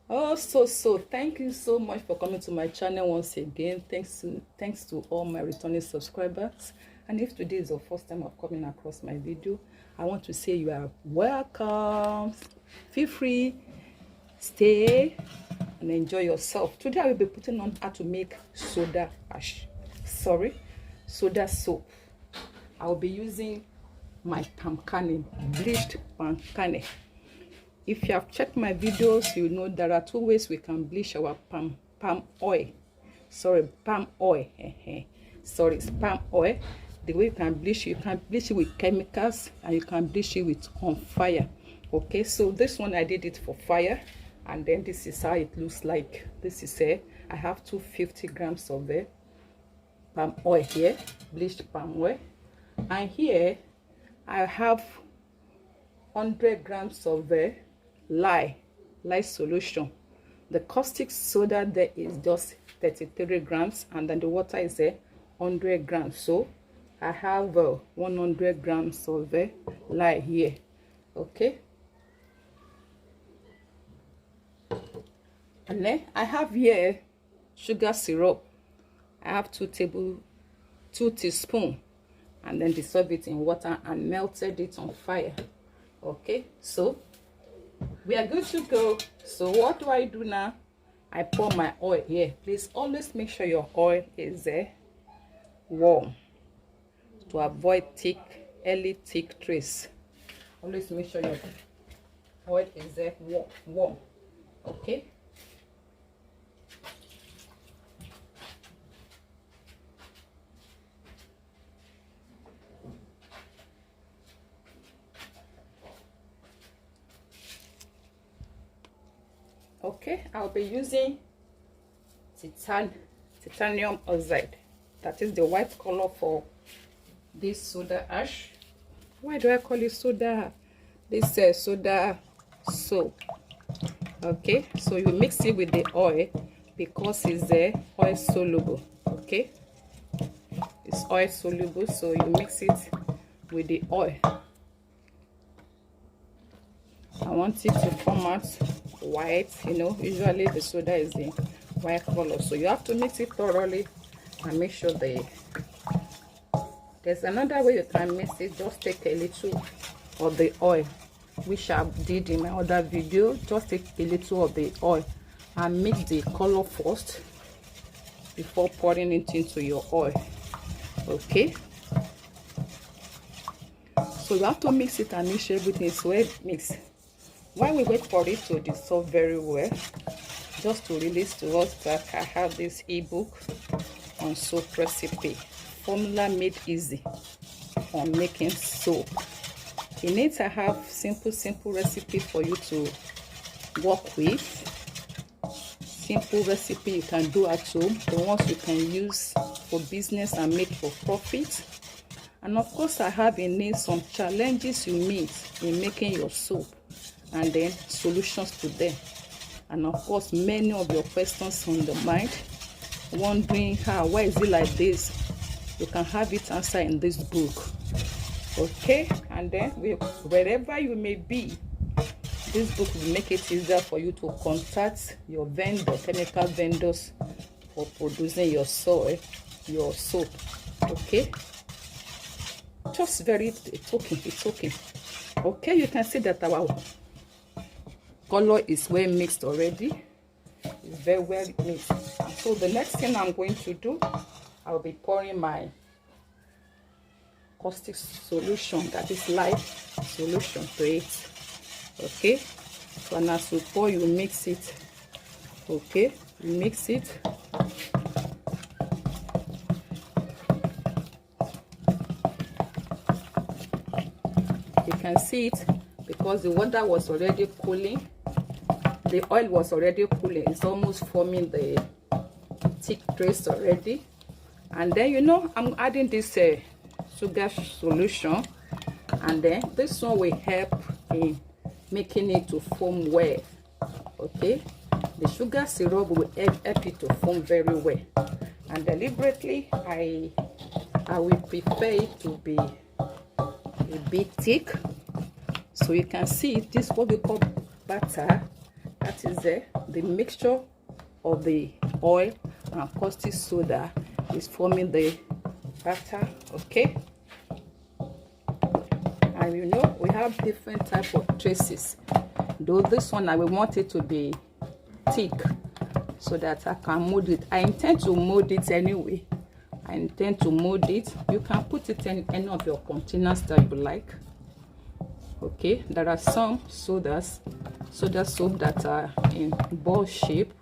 So thank you so much for coming to my channel once again. Thanks to all my returning subscribers. And if today is the first time of coming across my video, I want to say you are welcome. Feel free, stay and enjoy yourself. Today I will be putting on how to make soda soap. I will be using my palm kernel, bleached palm kernel. If you have checked my videos, you know there are two ways we can bleach our palm oil. Palm oil. It's palm oil. The way you can bleach it with chemicals, and you can bleach it with on fire. Okay, so this one I did it for fire, and then this is how it looks like. This is I have 250 grams of palm oil here, bleached palm oil, and here I have 100 grams of lye solution. The caustic soda there is just 33 grams, and then the water is 100 grams. So I have 100 grams of lye here. Okay, and then I have here sugar syrup. I have 2 teaspoons, and then dissolve it in water and melted it on fire. Okay, so we are good to go. So what do I do now? I pour my oil here. Please always make sure your oil is warm to avoid early thick trace. Always make sure your oil is warm. Okay, I'll be using titanium oxide. That is the white color for this soda ash. Why do I call it soda? This soda soap. Okay, so you mix it with the oil because it's oil soluble. Okay, it's oil soluble, so you mix it with the oil. I want it to come out white. You know, usually the soda is in white color, so you have to mix it thoroughly and make sure there's another way you can mix it. Just take a little of the oil, which I did in my other video. Just take a little of the oil and mix the color first before pouring it into your oil. Okay, so you have to mix it and make sure everything is well mixed. While we wait for it to dissolve very well, just to release to us that I have this ebook on soap recipe, formula made easy on making soap. In it I have simple recipe for you to work with. Simple recipe you can do at home, the ones you can use for business and make for profit. And of course I have in it some challenges you meet in making your soap, and then solutions to them. And of course many of your questions on the mind, wondering why is it like this? You can have it answered in this book. Okay, and then wherever you may be, this book will make it easier for you to contact your chemical vendors for producing your soap. Okay, just it's okay. Okay, you can see that our color is well mixed already. It's very well mixed. So the next thing I'm going to do, I'll be pouring my caustic solution, that is lye solution, to it. Okay, so and as you pour, you mix it. Okay, you mix it. You can see it because the water was already cooling. The oil was already cooling. It's almost forming the thick trace already. And then, you know, I'm adding this sugar solution, and then this one will help in making it to foam well. Okay, the sugar syrup will help it to foam very well. And deliberately I will prepare it to be a bit thick, so you can see this what we call batter. That is the mixture of the oil and caustic soda is forming the batter. Okay, and you know we have different type of traces, though this one I will want it to be thick so that I can mold it. I intend to mold it anyway. I intend to mold it. You can put it in any of your containers that you like. Okay, there are some soda soap that are in ball shape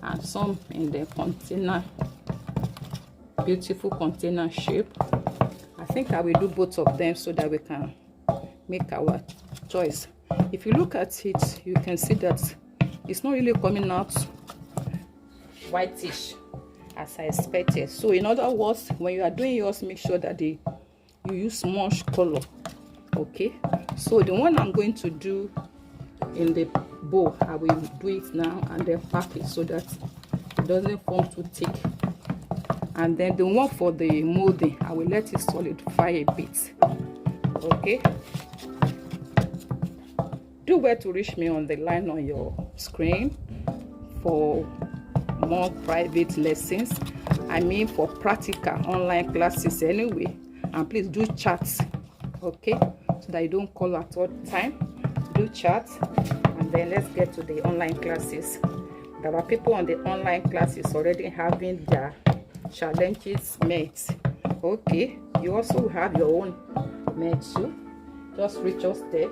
and some in the container, beautiful container shape. I think I will do both of them so that we can make our choice. If you look at it, you can see that it's not really coming out whitish as I expected. So in other words, when you are doing yours, make sure that you use much color. Okay, so the one I'm going to do in the bowl, I will do it now and then pack it so that it doesn't form too thick. And then the one for the molding, I will let it solidify a bit. Okay, do well to reach me on the line on your screen for more private lessons. I mean for practical online classes anyway. And please do chat, okay, so that you don't call at all time. Do chat, and then let's get to the online classes. There are people on the online classes already having their challenges met. Okay, you also have your own met too. Just reach us there.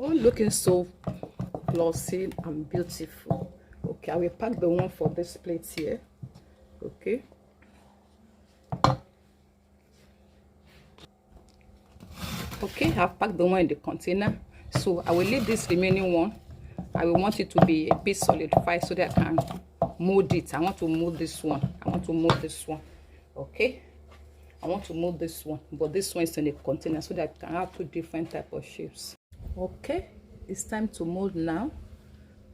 Oh, looking so glossy and beautiful. Okay, I will pack the one for this plate here. Okay, I've packed the one in the container, so I will leave this remaining one. I will want it to be a bit solidified so that I can mold it. I want to mold this one. Okay, I want to mold this one, but this one is in the container so that I can have two different type of shapes. Okay, it's time to mold now.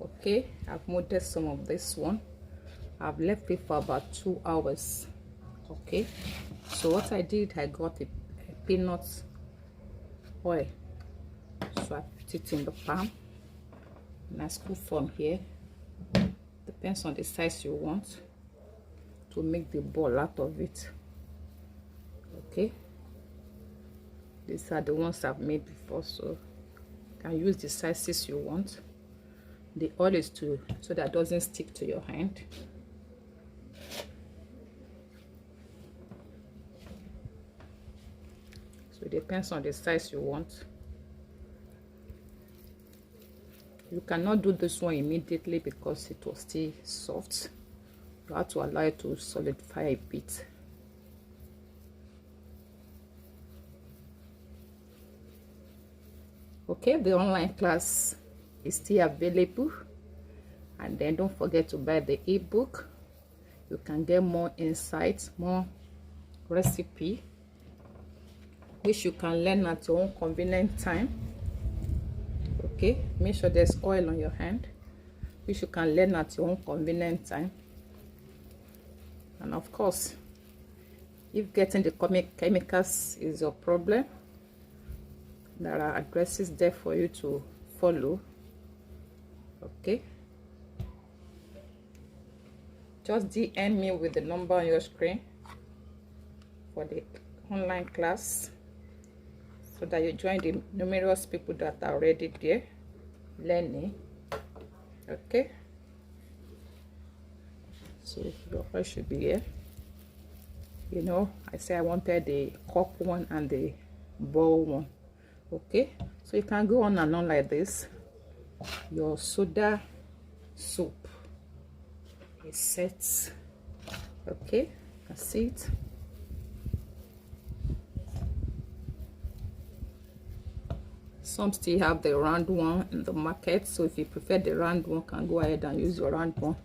Okay, I've molded some of this one. I've left it for about 2 hours. Okay, so what I did, I got a peanut oil, so I put it in the pan and I scoop from here. Depends on the size you want to make the ball out of it. Okay, these are the ones I've made before, so and use the sizes you want. The oil is so that it doesn't stick to your hand. So it depends on the size you want. You cannot do this one immediately because it was still soft. You have to allow it to solidify a bit. Okay, the online class is still available, and then don't forget to buy the ebook. You can get more insights, more recipe, which you can learn at your own convenient time. Okay, make sure there's oil on your hand, which you can learn at your own convenient time. And of course, if getting the chemicals is your problem, there are addresses there for you to follow. Okay, just DM me with the number on your screen for the online class so that you join the numerous people that are already there learning. Okay, so your oil should be here. You know, I say I wanted the cup one and the bowl one. Okay, so you can go on and on like this. Your soda soap is set. Okay, that's it. Some still have the round one in the market, so if you prefer the round one, can go ahead and use your round one.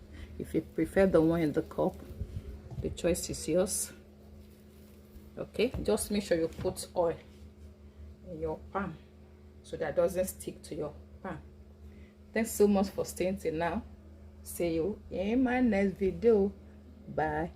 If you prefer the one in the cup, the choice is yours. Okay, just make sure you put oil in your pan so that doesn't stick to your pan. Thanks so much for staying till now. See you in my next video. Bye.